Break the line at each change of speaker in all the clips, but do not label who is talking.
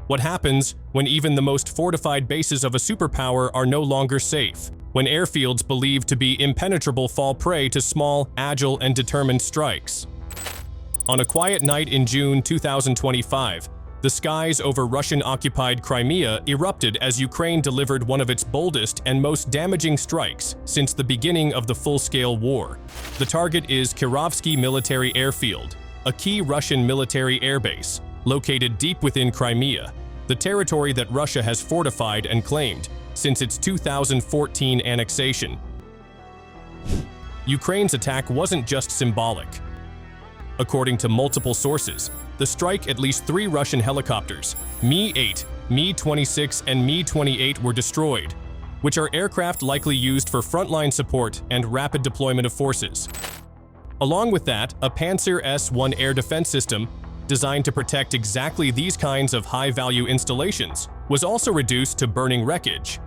What happens when even the most fortified bases of a superpower are no longer safe? When airfields believed to be impenetrable fall prey to small, agile, and determined strikes? On a quiet night in June 2025, the skies over Russian-occupied Crimea erupted as Ukraine delivered one of its boldest and most damaging strikes since the beginning of the full-scale war. The target is Kirovske military airfield, a key Russian military airbase, located deep within Crimea, the territory that Russia has fortified and claimed since its 2014 annexation. Ukraine's attack wasn't just symbolic. According to multiple sources, the strike at least 3 Russian helicopters, Mi-8, Mi-26, and Mi-28 were destroyed, which are aircraft likely used for frontline support and rapid deployment of forces. Along with that, a Panzer S-1 air defense system, designed to protect exactly these kinds of high-value installations, was also reduced to burning wreckage.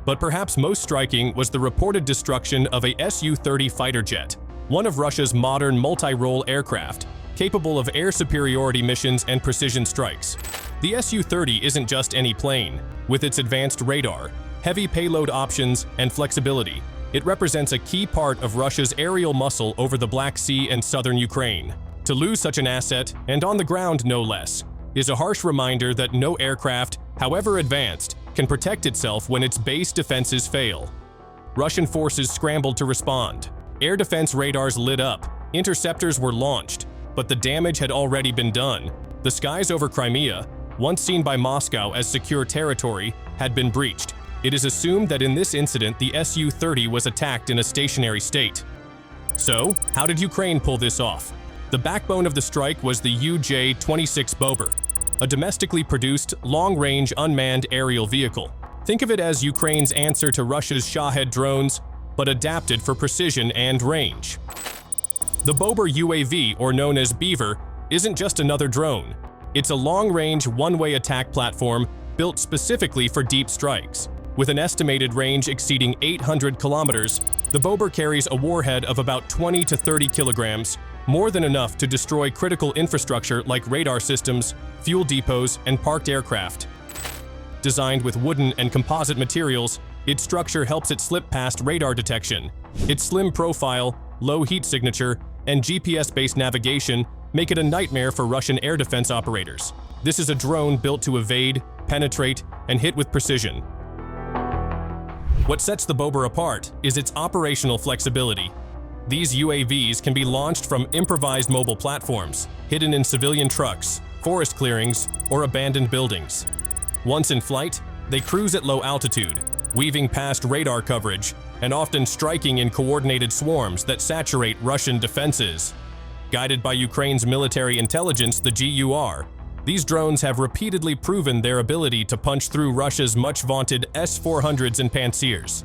But perhaps most striking was the reported destruction of a Su-30 fighter jet, one of Russia's modern multi-role aircraft, capable of air superiority missions and precision strikes. The Su-30 isn't just any plane. With its advanced radar, heavy payload options, and flexibility, it represents a key part of Russia's aerial muscle over the Black Sea and southern Ukraine. To lose such an asset, and on the ground no less, is a harsh reminder that no aircraft, however advanced, can protect itself when its base defenses fail. Russian forces scrambled to respond. Air defense radars lit up, interceptors were launched, but the damage had already been done. The skies over Crimea, once seen by Moscow as secure territory, had been breached. It is assumed that in this incident the Su-30 was attacked in a stationary state. So, how did Ukraine pull this off? The backbone of the strike was the Uj-26 Bober, a domestically produced, long-range unmanned aerial vehicle. Think of it as Ukraine's answer to Russia's Shahed drones, but adapted for precision and range. The Bober UAV, or known as Beaver, isn't just another drone. It's a long-range, one-way attack platform built specifically for deep strikes. With an estimated range exceeding 800 kilometers, the Bober carries a warhead of about 20 to 30 kilograms, more than enough to destroy critical infrastructure like radar systems, fuel depots, and parked aircraft. Designed with wooden and composite materials, its structure helps it slip past radar detection. Its slim profile, low heat signature, and GPS-based navigation make it a nightmare for Russian air defense operators. This is a drone built to evade, penetrate, and hit with precision. What sets the Bober apart is its operational flexibility. These UAVs can be launched from improvised mobile platforms, hidden in civilian trucks, forest clearings, or abandoned buildings. Once in flight, they cruise at low altitude, weaving past radar coverage and often striking in coordinated swarms that saturate Russian defenses. Guided by Ukraine's military intelligence, the GUR, these drones have repeatedly proven their ability to punch through Russia's much-vaunted S-400s and Pantsers.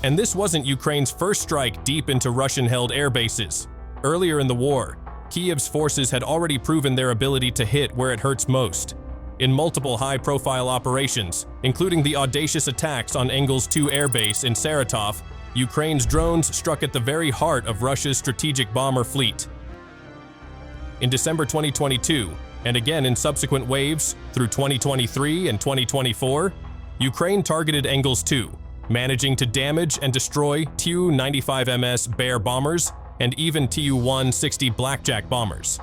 And this wasn't Ukraine's first strike deep into Russian-held air bases. Earlier in the war, Kiev's forces had already proven their ability to hit where it hurts most. In multiple high-profile operations, including the audacious attacks on Engels II Air Base in Saratov, Ukraine's drones struck at the very heart of Russia's strategic bomber fleet. In December 2022, and again in subsequent waves through 2023 and 2024, Ukraine targeted Engels II, managing to damage and destroy Tu-95MS Bear bombers and even Tu-160 Blackjack bombers.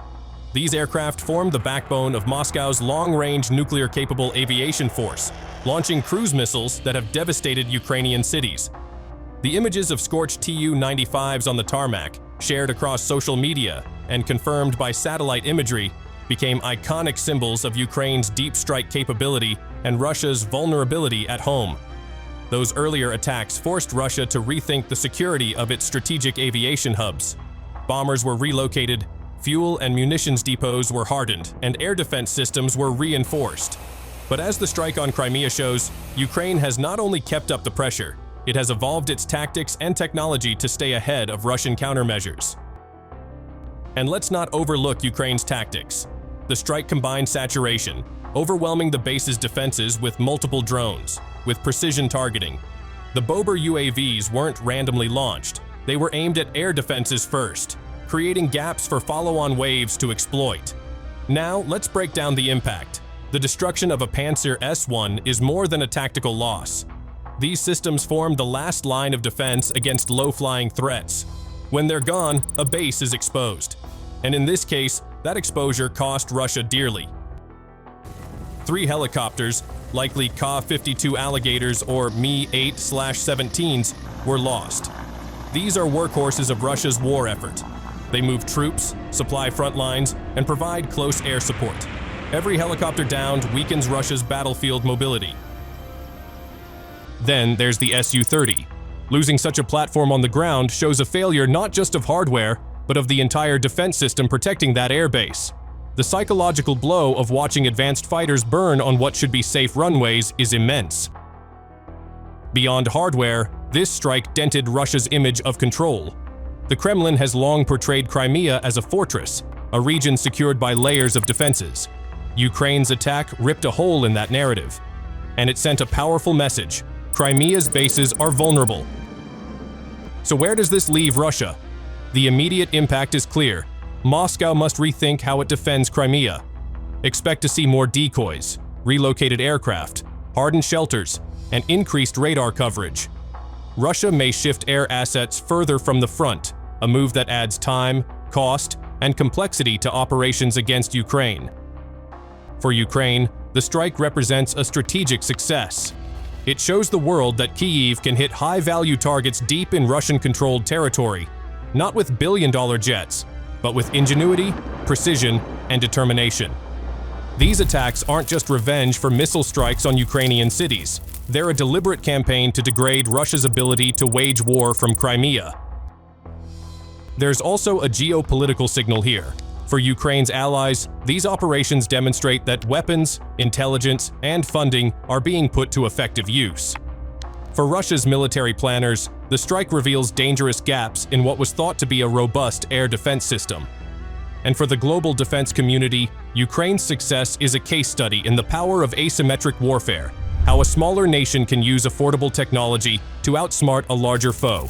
These aircraft formed the backbone of Moscow's long-range nuclear-capable aviation force, launching cruise missiles that have devastated Ukrainian cities. The images of scorched Tu-95s on the tarmac, shared across social media and confirmed by satellite imagery, became iconic symbols of Ukraine's deep strike capability and Russia's vulnerability at home. Those earlier attacks forced Russia to rethink the security of its strategic aviation hubs. Bombers were relocated, fuel and munitions depots were hardened, and air defense systems were reinforced. But as the strike on Crimea shows, Ukraine has not only kept up the pressure, it has evolved its tactics and technology to stay ahead of Russian countermeasures. And let's not overlook Ukraine's tactics. The strike combined saturation, overwhelming the base's defenses with multiple drones, with precision targeting. The Bober UAVs weren't randomly launched. They were aimed at air defenses first, creating gaps for follow-on waves to exploit. Now, let's break down the impact. the destruction of a Panzer S-1 is more than a tactical loss. These systems form the last line of defense against low-flying threats. When they're gone, a base is exposed. And in this case, that exposure cost Russia dearly. 3 helicopters, likely Ka-52 Alligators or Mi-8/17s, were lost. These are workhorses of Russia's war effort. They move troops, supply front lines, and provide close air support. Every helicopter downed weakens Russia's battlefield mobility. Then there's the Su-30. Losing such a platform on the ground shows a failure not just of hardware, but of the entire defense system protecting that airbase. The psychological blow of watching advanced fighters burn on what should be safe runways is immense. Beyond hardware, this strike dented Russia's image of control. The Kremlin has long portrayed Crimea as a fortress, a region secured by layers of defenses. Ukraine's attack ripped a hole in that narrative, and it sent a powerful message: Crimea's bases are vulnerable. So where does this leave Russia? The immediate impact is clear. Moscow must rethink how it defends Crimea. Expect to see more decoys, relocated aircraft, hardened shelters, and increased radar coverage. Russia may shift air assets further from the front, a move that adds time, cost, and complexity to operations against Ukraine. For Ukraine, the strike represents a strategic success. It shows the world that Kyiv can hit high-value targets deep in Russian-controlled territory, not with billion-dollar jets, but with ingenuity, precision, and determination. These attacks aren't just revenge for missile strikes on Ukrainian cities. They're a deliberate campaign to degrade Russia's ability to wage war from Crimea. There's also a geopolitical signal here. For Ukraine's allies, these operations demonstrate that weapons, intelligence, and funding are being put to effective use. For Russia's military planners, the strike reveals dangerous gaps in what was thought to be a robust air defense system. And for the global defense community, Ukraine's success is a case study in the power of asymmetric warfare, how a smaller nation can use affordable technology to outsmart a larger foe.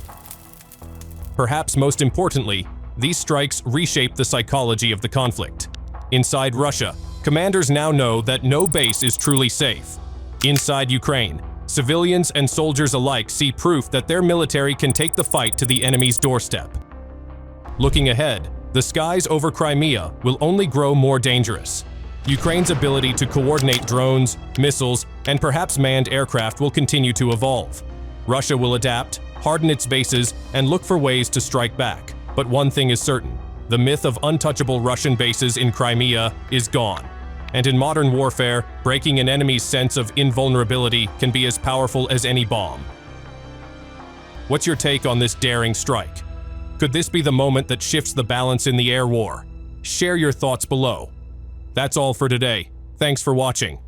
Perhaps most importantly, these strikes reshape the psychology of the conflict. Inside Russia, commanders now know that no base is truly safe. Inside Ukraine, civilians and soldiers alike see proof that their military can take the fight to the enemy's doorstep. Looking ahead, the skies over Crimea will only grow more dangerous. Ukraine's ability to coordinate drones, missiles, and perhaps manned aircraft will continue to evolve. Russia will adapt, harden its bases, and look for ways to strike back. But one thing is certain: the myth of untouchable Russian bases in Crimea is gone. And in modern warfare, breaking an enemy's sense of invulnerability can be as powerful as any bomb. What's your take on this daring strike? Could this be the moment that shifts the balance in the air war? Share your thoughts below. That's all for today. Thanks for watching.